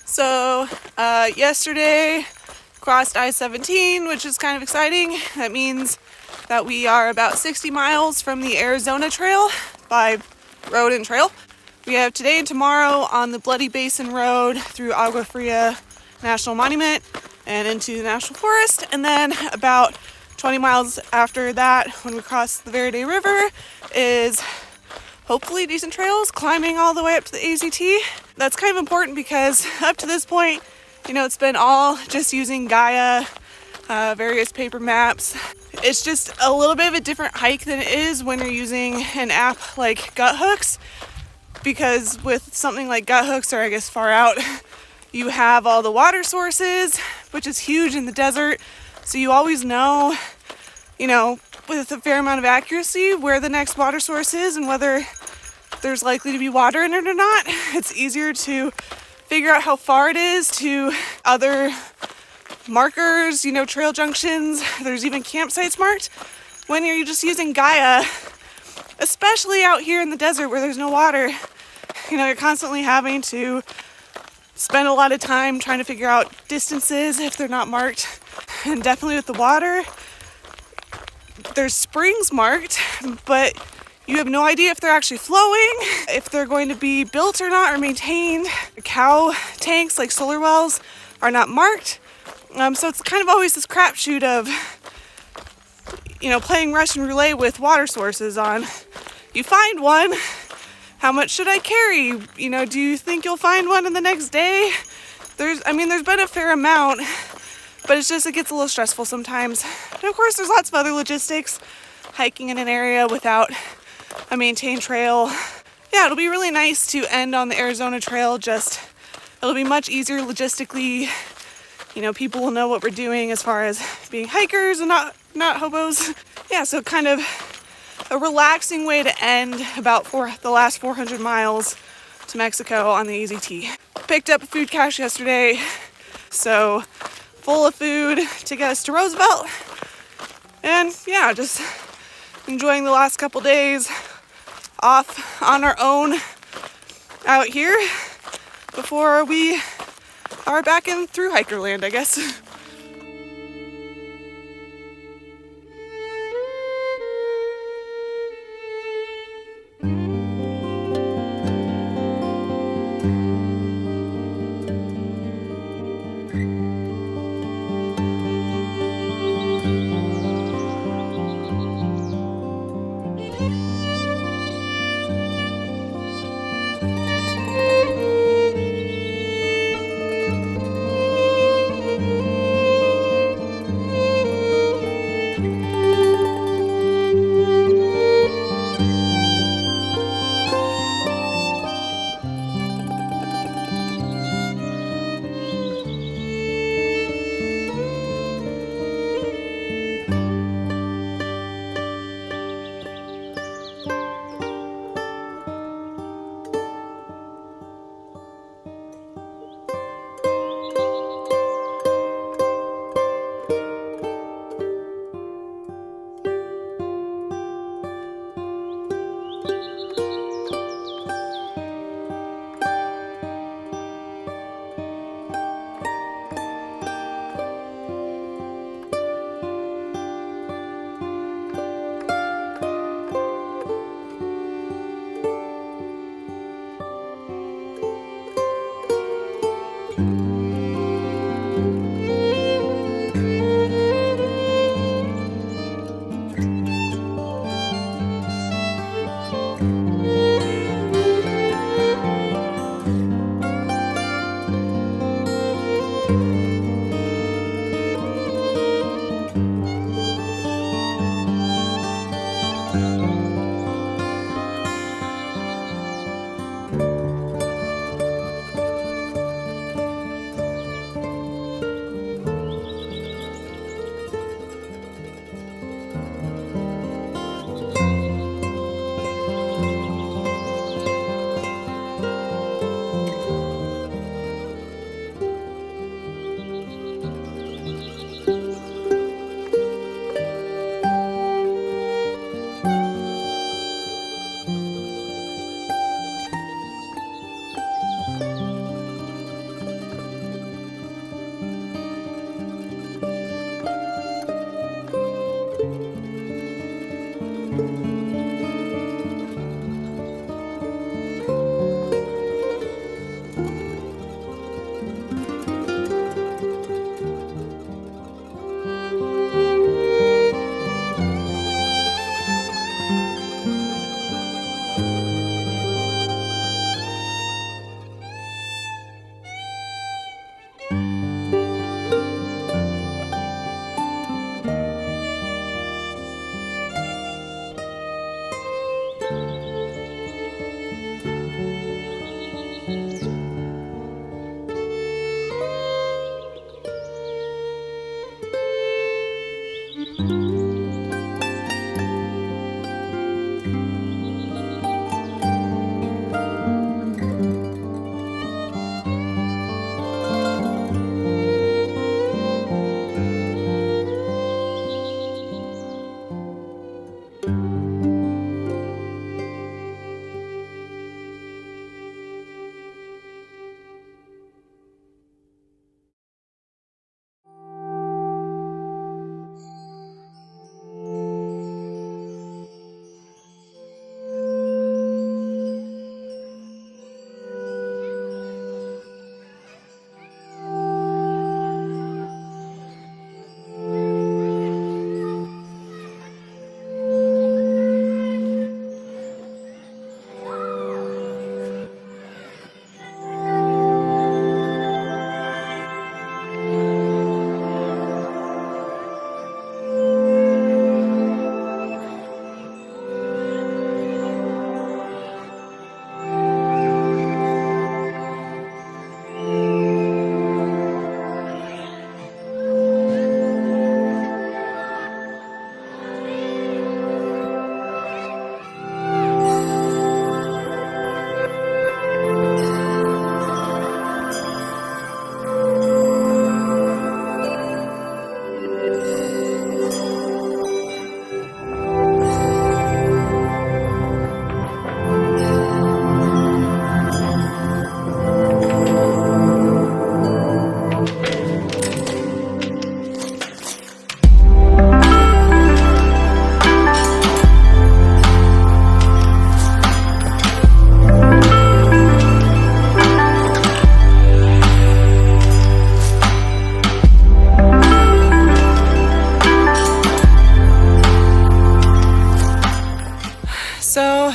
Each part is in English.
So yesterday crossed I-17, which is kind of exciting. That means that we are about 60 miles from the Arizona Trail by road and trail. We have today and tomorrow on the Bloody Basin Road through Agua Fria National Monument and into the National Forest. And then about 20 miles after that, when we cross the Verde River, is hopefully decent trails climbing all the way up to the AZT. That's kind of important because up to this point, it's been all just using Gaia, various paper maps. It's just a little bit of a different hike than it is when you're using an app like Guthooks, because with something like Guthooks, or I guess Far Out, you have all the water sources, which is huge in the desert. So you always know, with a fair amount of accuracy where the next water source is and whether there's likely to be water in it or not. It's easier to figure out how far it is to other markers, trail junctions. There's even campsites marked when you're just using Gaia, especially out here in the desert where there's no water. You're constantly having to spend a lot of time trying to figure out distances if they're not marked. And definitely with the water, there's springs marked, but you have no idea if they're actually flowing, if they're going to be built or not or maintained. Cow tanks like solar wells are not marked. So it's kind of always this crapshoot of, playing Russian roulette with water sources on. You find one, how much should I carry? Do you think you'll find one in the next day? There's been a fair amount, but it gets a little stressful sometimes. And of course, there's lots of other logistics, hiking in an area without a maintained trail. Yeah, it'll be really nice to end on the Arizona Trail. It'll be much easier logistically. People will know what we're doing as far as being hikers and not hobos. Yeah, so kind of a relaxing way to end about the last 400 miles to Mexico on the AZT. Picked up a food cache yesterday, so full of food to get us to Roosevelt. And yeah, just enjoying the last couple days off on our own out here before we are back in through hiker land, I guess. So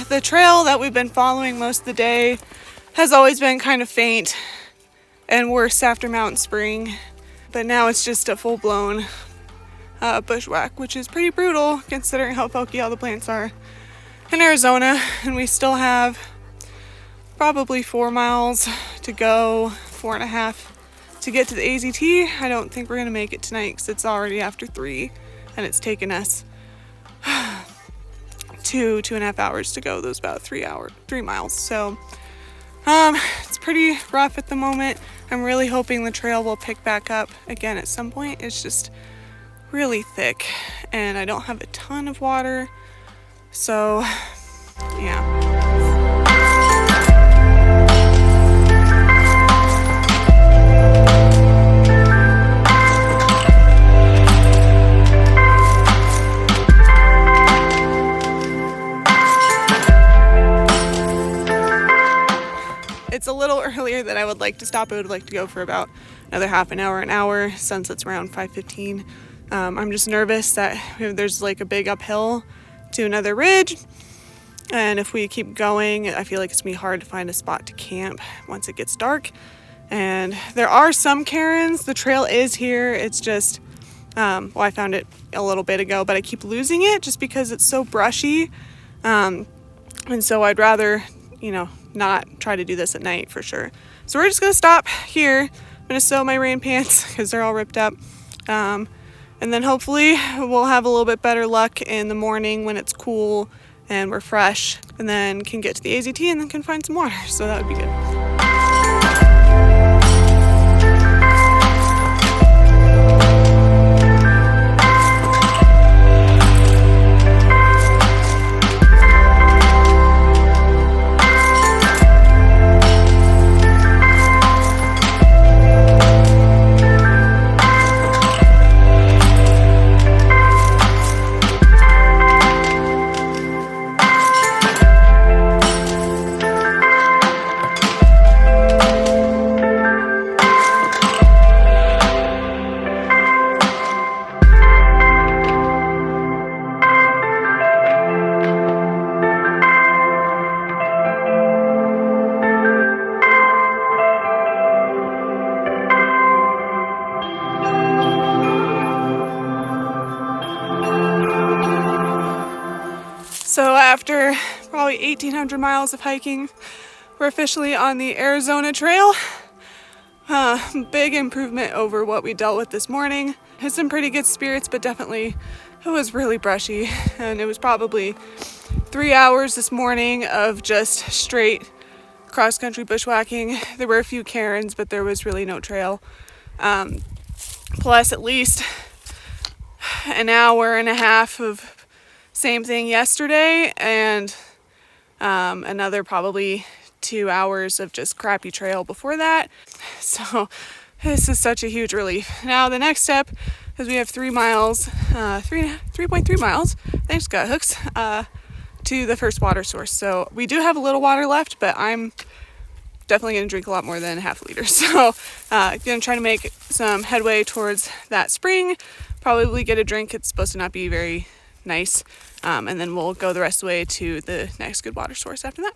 the trail that we've been following most of the day has always been kind of faint and worse after Mountain Spring, but now it's just a full-blown bushwhack, which is pretty brutal considering how bulky all the plants are in Arizona. And we still have probably 4 miles to go, 4.5 to get to the AZT. I don't think we're gonna make it tonight because it's already after 3 and it's taken us 2.5 hours to go. Those about 3 miles. So it's pretty rough at the moment. I'm really hoping the trail will pick back up again at some point. It's just really thick and I don't have a ton of water. So yeah. It's a little earlier than I would like to stop. I would like to go for about another half an hour. Sunset's around 5:15. I'm just nervous that there's like a big uphill to another ridge. And if we keep going, I feel like it's gonna be hard to find a spot to camp once it gets dark. And there are some cairns. The trail is here. It's just, well, I found it a little bit ago, but I keep losing it just because it's so brushy. And so I'd rather, not try to do this at night for sure. So we're just gonna stop here. I'm gonna sew my rain pants because they're all ripped up. And then hopefully we'll have a little bit better luck in the morning when it's cool and we're fresh, and then can get to the AZT and then can find some water. So that would be good. So after probably 1,800 miles of hiking, we're officially on the Arizona Trail. Big improvement over what we dealt with this morning. had some pretty good spirits, but definitely it was really brushy. And it was probably 3 hours this morning of just straight cross-country bushwhacking. There were a few cairns, but there was really no trail. Plus at least an hour and a half of same thing yesterday, and another probably 2 hours of just crappy trail before that. So this is such a huge relief. Now the next step is we have 3 miles, 3.3 miles, thanks gut hooks, to the first water source. So we do have a little water left, but I'm definitely going to drink a lot more than half a liter. So going to try to make some headway towards that spring, probably get a drink. It's supposed to not be very nice. And then we'll go the rest of the way to the next good water source after that.